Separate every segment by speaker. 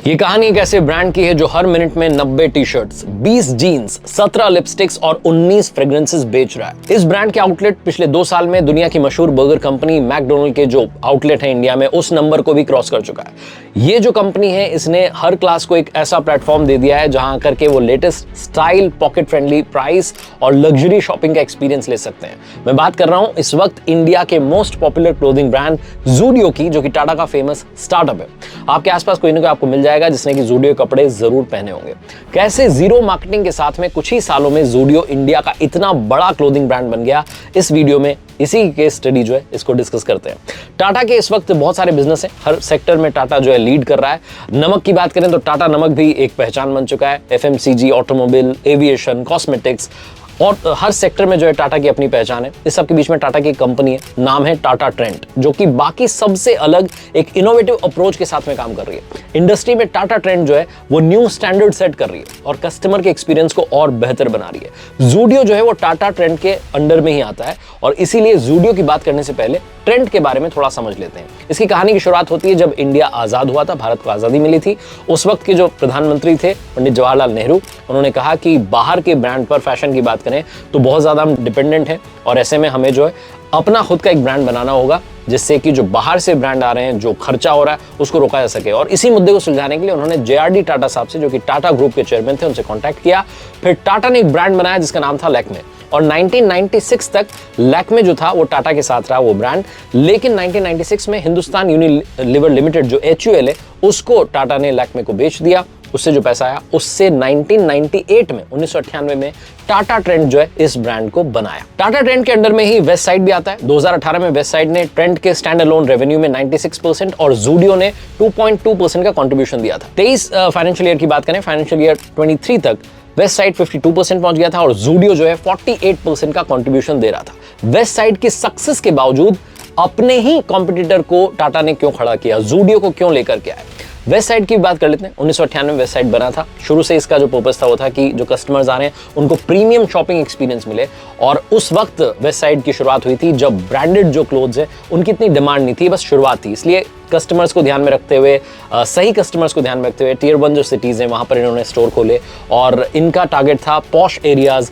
Speaker 1: ये कहानी एक ऐसे ब्रांड की है जो हर मिनट में 90 टी शर्ट्स, 20 जीन्स, 17 लिपस्टिक्स और 19 फ्रेग्रेंसेस बेच रहा है। इस ब्रांड के आउटलेट पिछले 2 साल में दुनिया की मशहूर बर्गर कंपनी मैकडोनल्ड के जो आउटलेट है इंडिया में, उस नंबर को भी क्रॉस कर चुका है। ये जो कंपनी है, इसने हर क्लास को एक ऐसा प्लेटफॉर्म दे दिया है जहां करके वो latest style, pocket friendly price और लग्जरी शॉपिंग का एक्सपीरियंस ले सकते हैं। मैं बात कर रहा हूं इस वक्त इंडिया के most popular clothing brand Zudio की, जो कि टाटा का फेमस स्टार्टअप है। आपके आसपास कोई ना कोई आपको मिल जाएगा जिसने कि ज़ूडियो कपड़े जरूर पहने होंगे। कैसे जीरो मार्केटिंग के साथ में कुछ ही सालों में ज़ूडियो इंडिया का इतना बड़ा क्लोथिंग ब्रांड बन गया, इस वीडियो में इसी केस स्टडी जो है इसको डिस्कस करते हैं। टाटा के इस वक्त बहुत सारे बिजनेस हैं, हर सेक्टर में टाटा जो है लीड कर रहा है। नमक की बात करें तो टाटा नमक भी एक पहचान बन चुका है। एफएमसीजी, ऑटोमोबाइल, एविएशन, कॉस्मेटिक्स और हर सेक्टर में जो है टाटा की अपनी पहचान है। इस सब के बीच में टाटा की कंपनी है, नाम है टाटा ट्रेंट, जो कि बाकी सबसे अलग एक इनोवेटिव अप्रोच के साथ में काम कर रही है। इंडस्ट्री में टाटा ट्रेंट जो है वो न्यू स्टैंडर्ड सेट कर रही है और कस्टमर के एक्सपीरियंस को और बेहतर बना रही है। ज़ूडियो जो है वो टाटा ट्रेंट के अंडर में ही आता है और इसीलिए ज़ूडियो की बात करने से पहले ट्रेंट के बारे में थोड़ा समझ लेते हैं। इसकी कहानी की शुरुआत होती है जब इंडिया आजाद हुआ था, भारत को आजादी मिली थी। उस वक्त के जो प्रधानमंत्री थे पंडित जवाहरलाल नेहरू, उन्होंने कहा कि बाहर के ब्रांड पर, फैशन की बात करें तो बहुत ज्यादा हम डिपेंडेंट हैं और ऐसे में हमें जो है अपना खुद का एक ब्रांड बनाना होगा, जिससे कि जो बाहर से ब्रांड आ रहे हैं, जो खर्चा हो रहा है, उसको रोका जा सके। और इसी मुद्दे को सुलझाने के लिए उन्होंने JRD टाटा साहब से, जो कि टाटा ग्रुप के चेयरमैन थे, उनसे कांटेक्ट किया। फिर टाटा ने एक ब्रांड बनाया जिसका नाम था लैक्मे और 1996 तक लैक्मे जो था वो टाटा के साथ रहा वो ब्रांड। लेकिन 1996 में हिंदुस्तान यूनिलीवर लिमिटेड जो HUL है, उसको टाटा ने लैक्मे को बेच दिया। उससे जो पैसा आया उससे 1998 में टाटा ट्रेंट जो है इस ब्रांड को बनाया। टाटा ट्रेंट के अंडर में ही वेस्ट साइड भी आता है। 2018 में वेस्ट साइड ने ट्रेंट के स्टैंड अलोन रेवेन्यू में 96% और ज़ूडियो ने 2.2% का कंट्रीब्यूशन दिया था। 23 फाइनेंशियल ईयर की बात करें, फाइनेंशियल ईयर 23 तक वेस्ट साइड 52% पहुंच गया था और ज़ूडियो जो है 48% का कंट्रीब्यूशन दे रहा था। वेस्ट साइड की सक्सेस के बावजूद अपने ही कॉम्पिटिटर को टाटा ने क्यों खड़ा किया, ज़ूडियो को क्यों लेकर के आए? वेस्ट साइड की बात कर लेते हैं। 1998 में वेस्ट साइड बना था। शुरू से इसका जो पर्पस था वो था कि जो कस्टमर्स आ रहे हैं उनको प्रीमियम शॉपिंग एक्सपीरियंस मिले। और उस वक्त वेस्ट साइड की शुरुआत हुई थी जब ब्रांडेड जो क्लोथ्स है उनकी इतनी डिमांड नहीं थी, बस शुरुआत थी। इसलिए कस्टमर्स को ध्यान में रखते हुए, सही कस्टमर्स को ध्यान में रखते हुए टियर 1 जो सिटीज़ हैं वहाँ पर इन्होंने स्टोर खोले और इनका टारगेट था पॉश एरियाज़।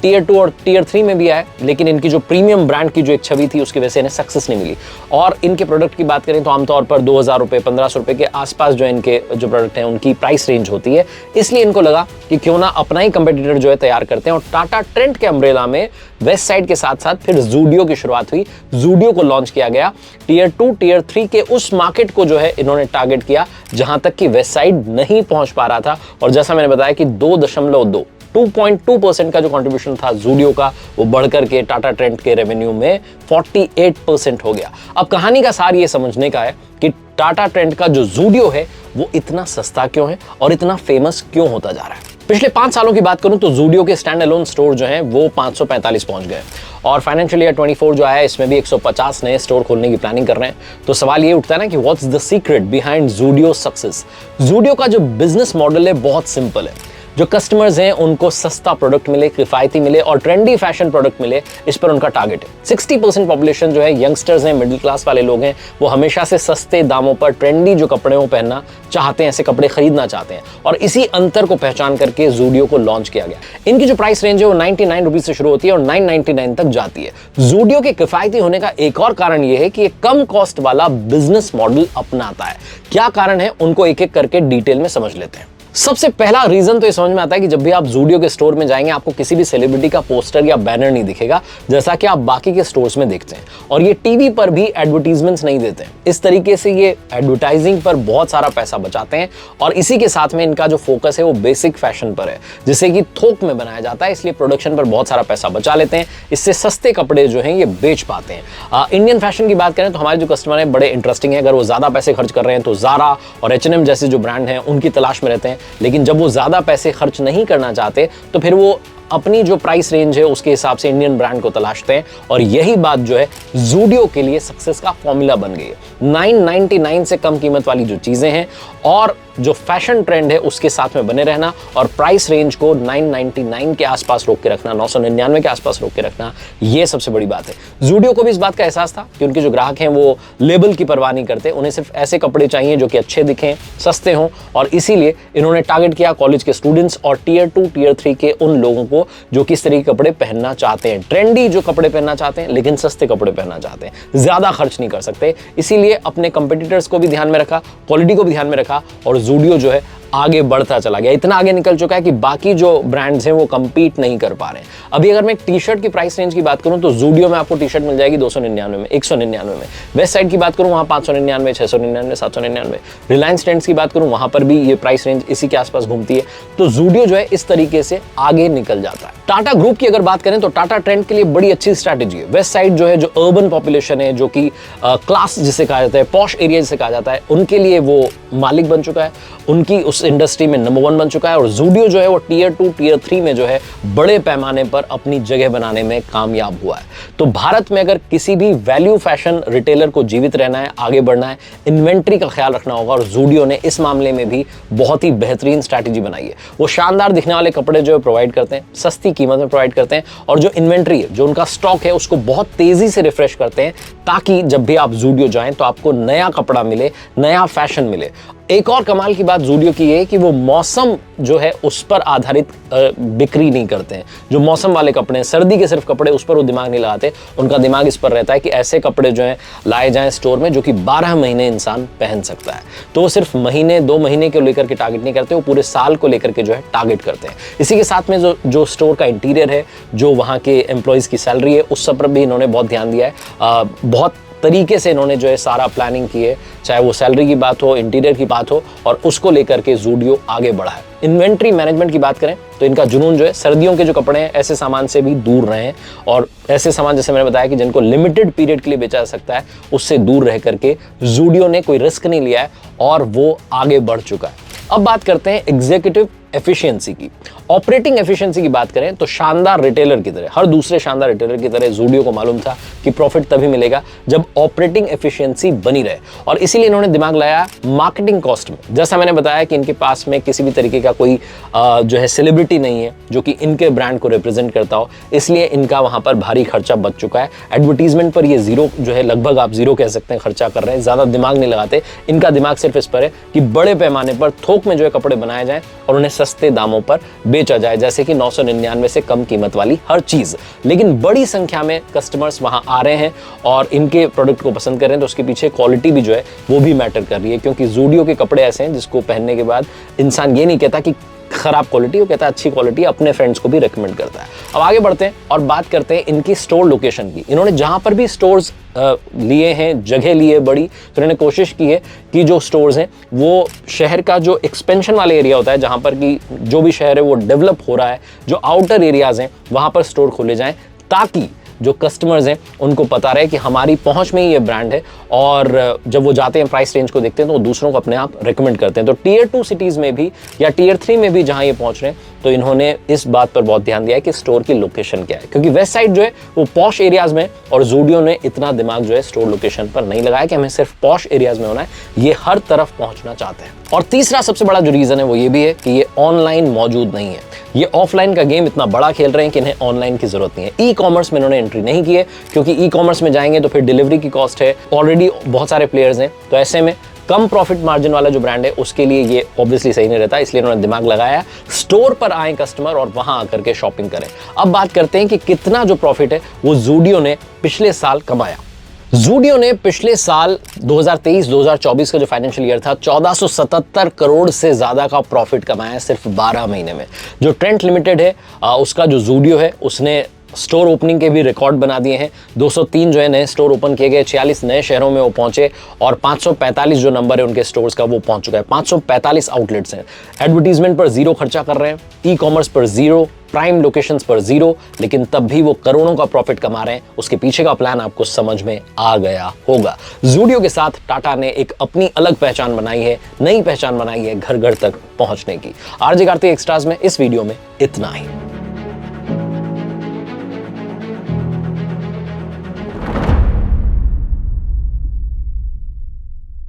Speaker 1: टियर 2 और टियर 3 में भी आए, लेकिन इनकी जो प्रीमियम ब्रांड की जो एक छवि थी उसकी वजह से इन्हें सक्सेस नहीं मिली। और इनके प्रोडक्ट की बात करें तो आमतौर पर 2000 रुपये, 1500 रुपये के आसपास जो इनके जो प्रोडक्ट हैं उनकी प्राइस रेंज होती है। इसलिए इनको लगा कि क्यों ना अपना ही कंपेटिटर जो है तैयार करते हैं और टाटा ट्रेंट के अम्ब्रेला में वेस्ट साइड के साथ साथ फिर ज़ूडियो की शुरुआत हुई। ज़ूडियो को लॉन्च किया गया। टियर 2, टियर 3 के उस मार्केट को जो है इन्होंने टारगेट किया जहां तक कि वेस्ट साइड नहीं पहुंच पा रहा था। और जैसा मैंने बताया कि 2.2% का जो कंट्रीब्यूशन था ज़ूडियो का, वो बढ़कर के टाटा ट्रेंट के रेवेन्यू में 48% हो गया। अब कहानी का सार ये समझने का है कि टाटा ट्रेंट का जो ज़ूडियो है वो इतना सस्ता क्यों है और इतना फेमस क्यों होता जा रहा है। पिछले 5 सालों की बात करूं तो ज़ूडियो के स्टैंड अलोन स्टोर जो हैं वो 545 पहुंच गए और फाइनेंशियल ईयर 24 जो आया इसमें भी 150 नए स्टोर खोलने की प्लानिंग कर रहे हैं। तो सवाल ये उठता है ना कि what's the secret behind Zudio success. Zudio का जो बिजनेस मॉडल है बहुत सिंपल है। जो कस्टमर्स हैं उनको सस्ता प्रोडक्ट मिले, किफायती मिले और ट्रेंडी फैशन प्रोडक्ट मिले, इस पर उनका टारगेट है। 60% पॉपुलेशन जो है यंगस्टर्स हैं, मिडिल क्लास वाले लोग हैं, वो हमेशा से सस्ते दामों पर ट्रेंडी जो कपड़े वो पहनना चाहते हैं, ऐसे कपड़े खरीदना चाहते हैं और इसी अंतर को पहचान करके ज़ूडियो को लॉन्च किया गया। इनकी जो प्राइस रेंज है वो 99 रुपीज से शुरू होती है और 999 तक जाती है। ज़ूडियो के किफायती होने का एक और कारण यह है कि ये कम कॉस्ट वाला बिजनेस मॉडल अपनाता है। क्या कारण है उनको एक एक करके डिटेल में समझ लेते हैं। सबसे पहला रीजन तो ये समझ में आता है कि जब भी आप ज़ूडियो के स्टोर में जाएंगे आपको किसी भी सेलिब्रिटी का पोस्टर या बैनर नहीं दिखेगा, जैसा कि आप बाकी के स्टोर्स में देखते हैं। और ये टीवी पर भी एडवर्टीजमेंट्स नहीं देते हैं। इस तरीके से ये एडवर्टाइजिंग पर बहुत सारा पैसा बचाते हैं और इसी के साथ में इनका जो फोकस है वो बेसिक फैशन पर है, जिसे कि थोक में बनाया जाता है, इसलिए प्रोडक्शन पर बहुत सारा पैसा बचा लेते हैं। इससे सस्ते कपड़े जो हैं ये बेच पाते हैं। इंडियन फैशन की बात करें तो हमारे जो कस्टमर हैं बड़े इंटरेस्टिंग है। अगर वो ज़्यादा पैसे खर्च कर रहे हैं तो ज़ारा और H&M जैसे जो ब्रांड हैं उनकी तलाश में रहते हैं, लेकिन जब वो ज़्यादा पैसे खर्च नहीं करना चाहते तो फिर वो अपनी जो प्राइस रेंज है उसके हिसाब से इंडियन ब्रांड को तलाशते हैं। और यही बात जो है ज़ूडियो के लिए सक्सेस का फॉर्मूला बन गई है। 999 से कम कीमत वाली जो चीज़ें हैं और जो फैशन ट्रेंड है उसके साथ में बने रहना और प्राइस रेंज को 999 के आसपास रोक के रखना, 999 के आसपास रोक के रखना, ये सबसे बड़ी बात है। ज़ूडियो को भी इस बात का एहसास था कि उनके जो ग्राहक हैं वो लेबल की परवाह नहीं करते, उन्हें सिर्फ ऐसे कपड़े चाहिए जो कि अच्छे दिखें, सस्ते हों, और इसीलिए इन्होंने टारगेट किया कॉलेज के स्टूडेंट्स और टियर 2 टियर 3 के उन लोगों को जो किस तरह के कपड़े पहनना चाहते हैं, ट्रेंडी जो कपड़े पहनना चाहते हैं लेकिन सस्ते कपड़े पहनना चाहते हैं, ज्यादा खर्च नहीं कर सकते। इसीलिए अपने कंपटीटर्स को भी ध्यान में रखा, क्वालिटी को भी ध्यान में रखा और ज़ूडियो जो है आगे बढ़ता चला गया, इतना आगे निकल चुका है कि बाकी जो ब्रांड्स हैं वो compete नहीं कर पा रहे हैं। अभी अगर मैं एक टी शर्ट की प्राइस रेंज की बात करूं तो ज़ूडियो में आपको टी शर्ट मिल जाएगी 299 में, 199 में। वेस्ट साइड की बात करूं वहां 599, 699, 799। रिलायंस ट्रेंड्स की बात करूं वहां पर भी ये प्राइस रेंज इसी के आसपास घूमती है। तो ज़ूडियो जो है इस तरीके से आगे निकल जाता है। टाटा ग्रुप की अगर बात करें तो टाटा ट्रेंड के लिए बड़ी अच्छी स्ट्रैटेजी है। वेस्ट साइड जो है, जो अर्बन पॉपुलेशन है, जो कि क्लास जिसे कहा जाता है, पॉश एरिया जिसे कहा जाता है, उनके लिए वो मालिक बन चुका है, उनकी उस इंडस्ट्री में नंबर 1 बन चुका है। और ज़ूडियो जो है वो टियर 2 टियर 3 में जो है बड़े पैमाने पर अपनी जगह बनाने में कामयाब हुआ है। तो भारत में अगर किसी भी वैल्यू फैशन रिटेलर को जीवित रहना है, आगे बढ़ना है, इन्वेंट्री का ख्याल रखना होगा और ज़ूडियो ने इस मामले में भी बहुत ही बेहतरीन स्ट्रैटेजी बनाई है। वो शानदार दिखने वाले कपड़े जो है प्रोवाइड करते हैं, सस्ती कीमत में प्रोवाइड करते हैं और जो इन्वेंट्री है, जो उनका स्टॉक है, उसको बहुत तेजी से रिफ्रेश करते हैं ताकि जब भी आप ज़ूडियो जाएं तो आपको नया कपड़ा मिले, नया फैशन मिले। एक और कमाल की बात ज़ूडियो की है कि वो मौसम जो है उस पर आधारित बिक्री नहीं करते हैं। जो मौसम वाले कपड़े हैं, सर्दी के सिर्फ कपड़े, उस पर वो दिमाग नहीं लगाते। उनका दिमाग इस पर रहता है कि ऐसे कपड़े जो हैं लाए जाएं स्टोर में जो कि 12 महीने इंसान पहन सकता है। तो वो सिर्फ महीने 2 महीने को लेकर के टारगेट नहीं करते, वो पूरे साल को लेकर के जो है टारगेट करते हैं। इसी के साथ में जो स्टोर का इंटीरियर है, जो वहाँ के एम्प्लॉयज़ की सैलरी है, उस सब पर भी इन्होंने बहुत ध्यान दिया है। बहुत तरीके से इन्होंने जो है सारा प्लानिंग की है, चाहे वो सैलरी की बात हो, इंटीरियर की बात हो, और उसको लेकर के ज़ूडियो आगे बढ़ा है। इन्वेंट्री मैनेजमेंट की बात करें तो इनका जुनून जो है सर्दियों के जो कपड़े हैं ऐसे सामान से भी दूर रहें और ऐसे सामान जैसे मैंने बताया कि जिनको लिमिटेड पीरियड के लिए बेचा जा सकता है उससे दूर रह करके ज़ूडियो ने कोई रिस्क नहीं लिया है और वो आगे बढ़ चुका है। अब बात करते हैं एग्जीक्यूटिव एफिशिएंसी की। ऑपरेटिंग एफिशिएंसी की बात करें तो शानदार रिटेलर की तरह, हर दूसरे शानदार रिटेलर की तरह ज़ूडियो को मालूम था कि प्रॉफिट तभी मिलेगा जब ऑपरेटिंग एफिशिएंसी बनी रहे और इसीलिए इन्होंने दिमाग लगाया मार्केटिंग कॉस्ट में। जैसा मैंने बताया कि इनके पास में किसी भी तरीके का कोई जो है सेलिब्रिटी नहीं है जो कि इनके ब्रांड को रिप्रेजेंट करता हो, इसलिए इनका वहां पर भारी खर्चा बच चुका है। एडवर्टीजमेंट पर ये जीरो जो है, लगभग आप जीरो कह सकते हैं, खर्चा कर रहे हैं, ज्यादा दिमाग नहीं लगाते। इनका दिमाग सिर्फ इस पर है कि बड़े पैमाने पर थोक में जो है कपड़े बनाए जाएं और उन्हें सस्ते दामों पर बेचा जाए, जैसे कि 999 से कम कीमत वाली हर चीज। लेकिन बड़ी संख्या में कस्टमर्स वहां आ रहे हैं और इनके प्रोडक्ट को पसंद कर रहे हैं, तो उसके पीछे क्वालिटी भी जो है वो भी मैटर कर रही है, क्योंकि ज़ूडियो के कपड़े ऐसे हैं जिसको पहनने के बाद इंसान ये नहीं कहता कि खराब क्वालिटी, वो कहता है अच्छी क्वालिटी, अपने फ्रेंड्स को भी रेकमेंड करता है। अब आगे बढ़ते हैं और बात करते हैं इनकी स्टोर लोकेशन की। इन्होंने जहां पर भी स्टोर्स लिए हैं, जगह ली है बड़ी, तो इन्होंने कोशिश की है कि जो स्टोर्स हैं वो शहर का जो एक्सपेंशन वाले एरिया होता है, जहां पर कि जो भी शहर है वो डेवलप हो रहा है, जो आउटर एरियाज हैं वहां पर स्टोर खोले जाएं ताकि जो कस्टमर्स हैं उनको पता रहे कि हमारी पहुंच में ही ये ब्रांड है और जब वो जाते हैं प्राइस रेंज को देखते हैं तो वो दूसरों को अपने आप रेकमेंड करते हैं। तो टियर 2 सिटीज़ में भी या टियर 3 में भी जहां ये पहुंच रहे हैं तो इन्होंने इस बात पर बहुत ध्यान दिया है कि स्टोर की लोकेशन क्या है, क्योंकि वेस्ट साइड जो है वो पॉश एरियाज में और ज़ूडियो ने इतना दिमाग जो है स्टोर लोकेशन पर नहीं लगाया कि हमें सिर्फ पॉश एरियाज में होना है, ये हर तरफ पहुंचना चाहते हैं। और तीसरा सबसे बड़ा जो रीजन है वो ये भी है कि ये ऑनलाइन मौजूद नहीं है, ये ऑफलाइन का गेम इतना बड़ा खेल रहे हैं कि इन्हें ऑनलाइन की जरूरत नहीं है। ई कॉमर्स में इन्होंने एंट्री नहीं की है, क्योंकि ई कॉमर्स में जाएंगे तो फिर डिलीवरी की कॉस्ट है, ऑलरेडी बहुत सारे प्लेयर्स हैं, तो ऐसे में कम प्रॉफिट मार्जिन वाला जो ब्रांड है उसके लिए ये ऑब्वियसली सही नहीं रहता, इसलिए उन्होंने दिमाग लगाया स्टोर पर आए कस्टमर और वहां आकर के शॉपिंग करें। अब बात करते हैं कि कितना जो प्रॉफिट है वो ज़ूडियो ने पिछले साल कमाया। ज़ूडियो ने पिछले साल 2023-2024 का जो फाइनेंशियल ईयर था 1477 करोड़ से ज्यादा का प्रॉफिट कमाया सिर्फ 12 महीने में। जो ट्रेंट लिमिटेड है उसका जो ज़ूडियो है उसने स्टोर ओपनिंग के भी रिकॉर्ड बना दिए हैं। 203 जो है नए स्टोर ओपन किए गए, 46 नए शहरों में वो पहुंचे और 545 जो नंबर है उनके स्टोर्स का वो पहुंच चुका है। 545 आउटलेट्स हैं। एडवर्टीजमेंट पर जीरो खर्चा कर रहे हैं, ई कॉमर्स पर जीरो, प्राइम लोकेशंस पर जीरो, लेकिन तब भी वो करोड़ों का प्रॉफिट कमा रहे हैं। उसके पीछे का प्लान आपको समझ में आ गया होगा। ज़ूडियो के साथ टाटा ने एक अपनी अलग पहचान बनाई है, नई पहचान बनाई है घर घर तक पहुंचने की। आरजे कार्तिक एक्स्ट्राज में इस वीडियो में इतना ही।